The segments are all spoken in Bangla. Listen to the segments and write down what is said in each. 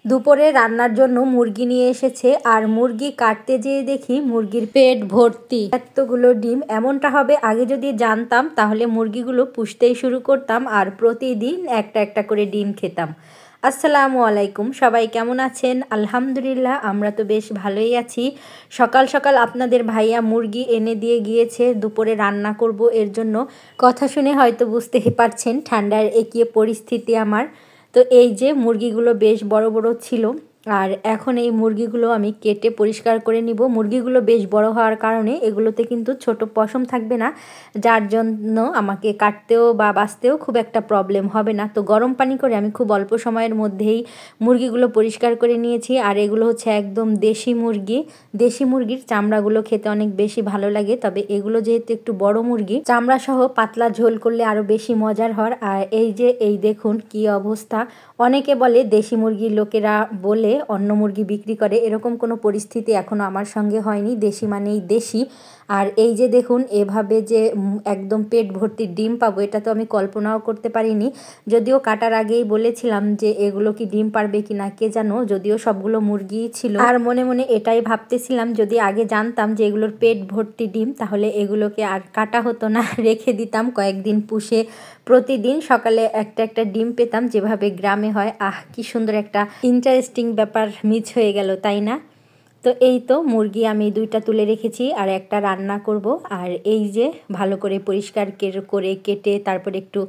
দুপুরে রান্নার জন্য মুরগি নিয়ে এসেছে আর মুরগি কাটতে যেয়ে দেখি মুরগির পেট ভর্তি এতগুলো ডিম। এমনটা হবে আগে যদি জানতাম তাহলে মুরগিগুলো পুষতেই শুরু করতাম আর প্রতিদিন একটা একটা করে ডিম খেতাম। আসসালামু আলাইকুম, সবাই কেমন আছেন? আলহামদুলিল্লাহ, আমরা তো বেশ ভালোই আছি। সকাল সকাল আপনাদের ভাইয়া মুরগি এনে দিয়ে গিয়েছে, দুপুরে রান্না করব। এর জন্য কথা শুনে হয়তো বুঝতেই পারছেন ঠান্ডার একিয়ে পরিস্থিতি আমার। তো এই যে মুরগিগুলো বেশ বড় বড় ছিল আর এখন এই মুরগিগুলো আমি কেটে পরিষ্কার করে নিব। মুরগিগুলো বেশ বড় হওয়ার কারণে এগুলোতে কিন্তু ছোট পশম থাকবে না, যার জন্য আমাকে কাটতেও বা বাছতেও খুব একটা প্রবলেম হবে না। তো গরম পানি করে আমি খুব অল্প সময়ের মধ্যেই মুরগিগুলো পরিষ্কার করে নিয়েছি। আর এগুলো হচ্ছে একদম দেশি মুরগি। দেশি মুরগির চামড়াগুলো খেতে অনেক বেশি ভালো লাগে, তবে এগুলো যেহেতু একটু বড় মুরগি, চামড়া সহ পাতলা ঝোল করলে আরও বেশি মজার হয়। আর এই দেখুন কি অবস্থা। অনেকে বলে দেশি মুরগির লোকেরা বলে অন্য মুরগি বিক্রি করে, এরকম কোনো পরিস্থিতি এখনও আমার সঙ্গে হয়নি। দেশি মানেই দেশি। আর এই যে দেখুন এভাবে যে একদম পেট ভর্তি ডিম পাবো, এটা তো আমি কল্পনাও করতে পারিনি। যদিও কাটার আগেই বলেছিলাম যে এগুলো কি ডিম পারবে কি না কে জানো, যদিও সবগুলো মুরগিই ছিল। আর মনে মনে এটাই ভাবতেছিলাম যদি আগে জানতাম যে এগুলোর পেট ভর্তি ডিম তাহলে এগুলোকে আর কাটা হতো না, রেখে দিতাম কয়েকদিন পুষে প্রতিদিন সকালে একটা একটা ডিম পেতাম যেভাবে গ্রামে হয়। কি সুন্দর একটা ইন্টারেস্টিং ব্যাপার মিস হয়ে গেল, তাই না? তো এই তো মুরগি আমি 2টা তুলে রেখেছি আর একটা রান্না করব। আর এই যে ভালো করে পরিষ্কার করে কেটে তারপরে একটু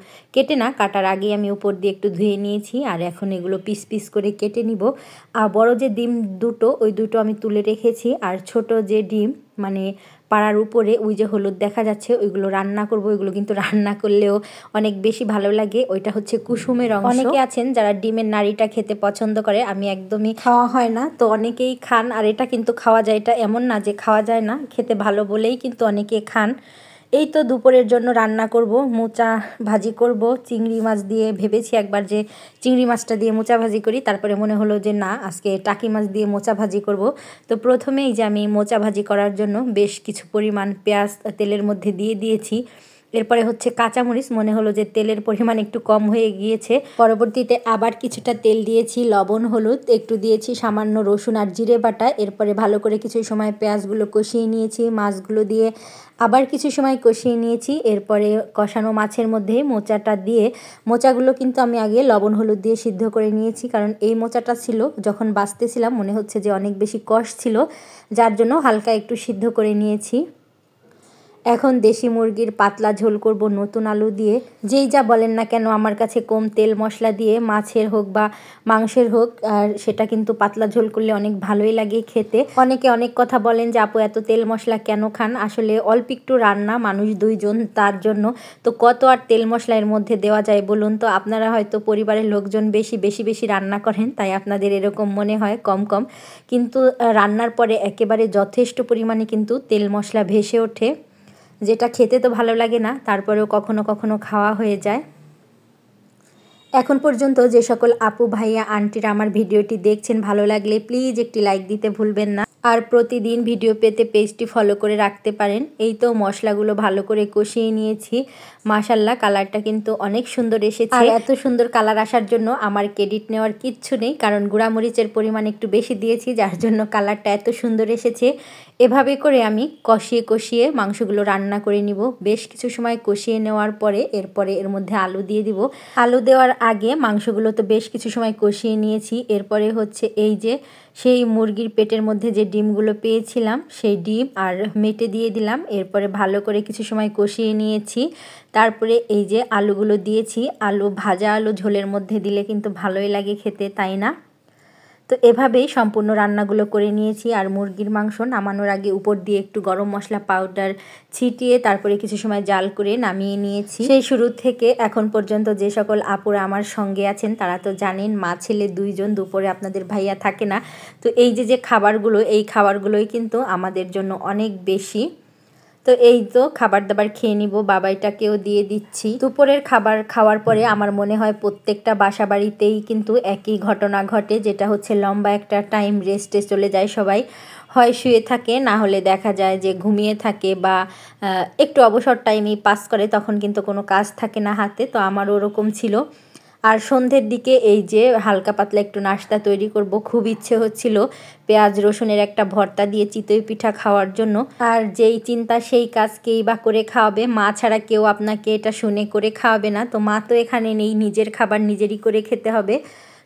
কাটার আগে আমি উপর দিয়ে একটু ধুয়ে নিয়েছি। আর এখন এগুলো পিস পিস করে কেটে নিব। আর বড় যে ডিম দুটো, ওই দুটো আমি তুলে রেখেছি। আর ছোট যে ডিম মানে পাড়ার উপরে ওই যে হলুদ দেখা যাচ্ছে, ওইগুলো রান্না করব। ওইগুলো কিন্তু রান্না করলেও অনেক বেশি ভালো লাগে। ওইটা হচ্ছে কুসুমের অংশ। অনেকে আছেন যারা ডিমের নাড়িটা খেতে পছন্দ করে, আমি একদমই খাওয়া হয় না, তো অনেকেই খান। আর এটা কিন্তু খাওয়া যায়, এটা এমন না যে খাওয়া যায় না, খেতে ভালো বলেই কিন্তু অনেকে খান। এই তো দুপুরের জন্য রান্না করব, মোচা ভাজি করব চিংড়ি মাছ দিয়ে। ভেবেছি একবার যে চিংড়ি মাছটা দিয়ে মোচা ভাজি করি, তারপরে মনে হলো যে না, আজকে টাকি মাছ দিয়ে মোচা ভাজি করব। তো প্রথমেই যে আমি মোচা ভাজি করার জন্য বেশ কিছু পরিমাণ পেঁয়াজ তেলের মধ্যে দিয়ে দিয়েছি। এরপরে হচ্ছে কাঁচামরিচ, মনে হলো যে তেলের পরিমাণ একটু কম হয়ে গিয়েছে। পরবর্তীতে আবার কিছুটা তেল দিয়েছি, লবণ হলুদ একটু দিয়েছি, সামান্য রসুন আর জিরে বাটা। এরপরে ভালো করে কিছু সময় পেঁয়াজগুলো কষিয়ে নিয়েছি, মাছগুলো দিয়ে আবার কিছু সময় কষিয়ে নিয়েছি। এরপরে কষানো মাছের মধ্যে মোচাটা দিয়ে, মোচাগুলো কিন্তু আমি আগে লবণ হলুদ দিয়ে সিদ্ধ করে নিয়েছি, কারণ এই মোচাটা ছিল যখন বাছতেছিলাম মনে হচ্ছে যে অনেক বেশি কষ ছিল, যার জন্য হালকা একটু সিদ্ধ করে নিয়েছি। এখন দেশি মুরগির পাতলা ঝোল করব নতুন আলু দিয়ে। যেই যা বলেন না কেন আমার কাছে কম তেল মশলা দিয়ে মাছের হোক বা মাংসের হোক, আর সেটা কিন্তু পাতলা ঝোল করলে অনেক ভালোই লাগে খেতে। অনেকে অনেক কথা বলেন যে আপু এত তেল মশলা কেন খান, আসলে অল্প একটু রান্না, মানুষ 2 জন, তার জন্য তো কত আর তেল মশলা এর মধ্যে দেওয়া যায় বলুন তো। আপনারা হয়তো পরিবারের লোকজন বেশি রান্না করেন, তাই আপনাদের এরকম মনে হয় কম কম, কিন্তু রান্নার পরে একেবারে যথেষ্ট পরিমাণে কিন্তু তেল মশলা ভেসে ওঠে, যেটা খেতে তো ভালো লাগে না, তারপরেও কখনো কখনো খাওয়া হয়ে যায়। এখন পর্যন্ত যে সকল আপু ভাইয়া আন্টিরা আমার ভিডিওটি দেখছেন, ভালো লাগলে প্লিজ একটি লাইক দিতে ভুলবেন না। আর প্রতিদিন ভিডিও পেতে পেজটি ফলো করে রাখতে পারেন। এই তো মশলাগুলো ভালো করে কষিয়ে নিয়েছি। মাশাল্লাহ, কালারটা কিন্তু অনেক সুন্দর এসেছে। আর এত সুন্দর কালার আসার জন্য আমার ক্রেডিট নেওয়ার কিচ্ছু নেই, কারণ গুঁড়ামরিচের পরিমাণ একটু বেশি দিয়েছি, যার জন্য কালারটা এত সুন্দর এসেছে। এভাবে করে আমি কষিয়ে মাংসগুলো রান্না করে নিব। বেশ কিছু সময় কষিয়ে নেওয়ার পরে এরপরে এর মধ্যে আলু দিয়ে দিব। আলু দেওয়ার আগে মাংসগুলো তো বেশ কিছু সময় কষিয়ে নিয়েছি। এরপরে হচ্ছে এই যে সেই মুরগির পেটের মধ্যে যে ডিমগুলো পেয়েছিলাম, সেই ডিম আর মেটে দিয়ে দিলাম। এরপরে ভালো করে কিছু সময় কষিয়ে নিয়েছি। তারপরে এই যে আলুগুলো দিয়েছি। আলু ভাজা আলু ঝোলের মধ্যে দিলে কিন্তু ভালোই লাগে খেতে, তাই না? তো এভাবেই সম্পূর্ণ রান্নাগুলো করে নিয়েছি। আর মুরগির মাংস নামানোর আগে উপর দিয়ে একটু গরম মশলা পাউডার ছিটিয়ে তারপরে কিছু সময় জাল করে নামিয়ে নিয়েছি। সেই শুরু থেকে এখন পর্যন্ত যে সকল আপুরা আমার সঙ্গে আছেন তারা তো জানেন, মা ছেলে 2 জন, দুপুরে আপনাদের ভাইয়া থাকে না। তো এই যে খাবারগুলো, এই খাবারগুলোই কিন্তু আমাদের জন্য অনেক বেশি। তো এই তো খাবার দাবার খেয়ে নিব, বাবাইটাকেও দিয়ে দিচ্ছি। দুপুরের খাবার খাওয়ার পরে আমার মনে হয় প্রত্যেকটা বাসা বাড়িতেই কিন্তু একই ঘটনা ঘটে, যেটা হচ্ছে লম্বা একটা টাইম রেস্টে চলে যায় সবাই। হয় শুয়ে থাকে, না হলে দেখা যায় যে ঘুমিয়ে থাকে বা একটু অবসর টাইমই পাস করে, তখন কিন্তু কোনো কাজ থাকে না হাতে। তো আমারও ওরকম ছিল। আর সন্ধ্যের দিকে এই যে হালকা পাতলা একটু নাস্তা তৈরি করব, খুব ইচ্ছে হচ্ছিল পেঁয়াজ রসুনের একটা ভর্তা দিয়ে চিতই পিঠা খাওয়ার জন্য। আর যেই চিন্তা সেই কাজ, কেই বা করে খাওয়াবে, মা ছাড়া কেউ আপনাকে এটা শুনে করে খাওয়াবে না। তো মা তো এখানে নেই, নিজের খাবার নিজেরই করে খেতে হবে।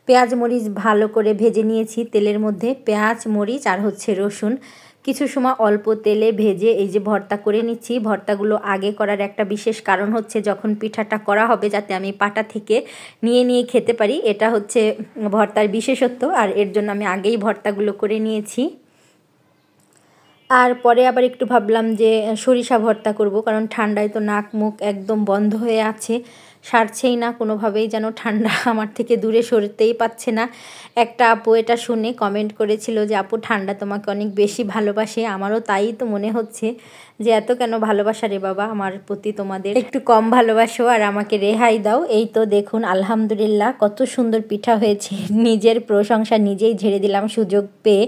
পেঁয়াজ মরিচ ভালো করে ভেজে নিয়েছি তেলের মধ্যে, পেঁয়াজ মরিচ আর হচ্ছে রসুন কিছু সময় অল্প তেলে ভেজে এই যে ভর্তা করে নিচ্ছি। ভর্তাগুলো আগে করার একটা বিশেষ কারণ হচ্ছে যখন পিঠাটা করা হবে যাতে আমি পাটা থেকে নিয়ে নিয়ে খেতে পারি, এটা হচ্ছে ভর্তার বিশেষত্ব। আর এর জন্য আমি আগেই ভর্তাগুলো করে নিয়েছি। আর পরে আবার একটু ভাবলাম যে সরিষা ভর্তা করব, কারণ ঠান্ডায় তো নাক মুখ একদম বন্ধ হয়ে আছে, সারছেই না কোনোভাবেই, যেন ঠান্ডা আমার থেকে দূরে সরতেই পাচ্ছে না। একটা আপু এটা শুনে কমেন্ট করেছিল যে আপু ঠান্ডা তোমাকে অনেক বেশি ভালোবাসে। আমারও তাই তো মনে হচ্ছে যে এত কেন ভালোবাসা রে বাবা আমার প্রতি, তোমাদের একটু কম ভালোবাসো আর আমাকে রেহাই দাও। এই তো দেখুন আলহামদুলিল্লাহ কত সুন্দর পিঠা হয়েছে, নিজের প্রশংসা নিজেই ঝেড়ে দিলাম সুযোগ পেয়ে।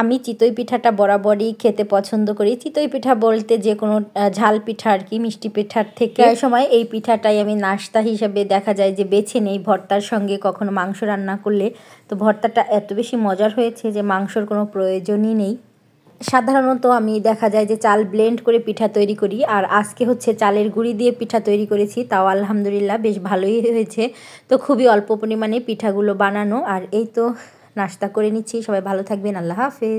আমি চিতই পিঠাটা বরাবরই খেতে পছন্দ করি। চিতই পিঠা বলতে যে কোনো ঝাল পিঠা আর কি, মিষ্টি পিঠার থেকে প্রায় সময় এই পিঠাটাই আমি নাস্তা হিসেবে দেখা যায় যে বেছে নেই ভর্তার সঙ্গে। কখনো মাংস রান্না করলে তো ভর্তাটা এত বেশি মজার হয়েছে যে মাংসর কোনো প্রয়োজনই নেই। সাধারণত আমি দেখা যায় যে চাল ব্লেন্ড করে পিঠা তৈরি করি, আর আজকে হচ্ছে চালের গুঁড়ি দিয়ে পিঠা তৈরি করেছি, তাও আলহামদুলিল্লাহ বেশ ভালোই হয়েছে। তো খুবই অল্প পরিমাণে পিঠাগুলো বানানো, আর এই তো নাস্তা করে নিচ্ছি। সবাই ভালো থাকবেন, আল্লাহ হাফেজ।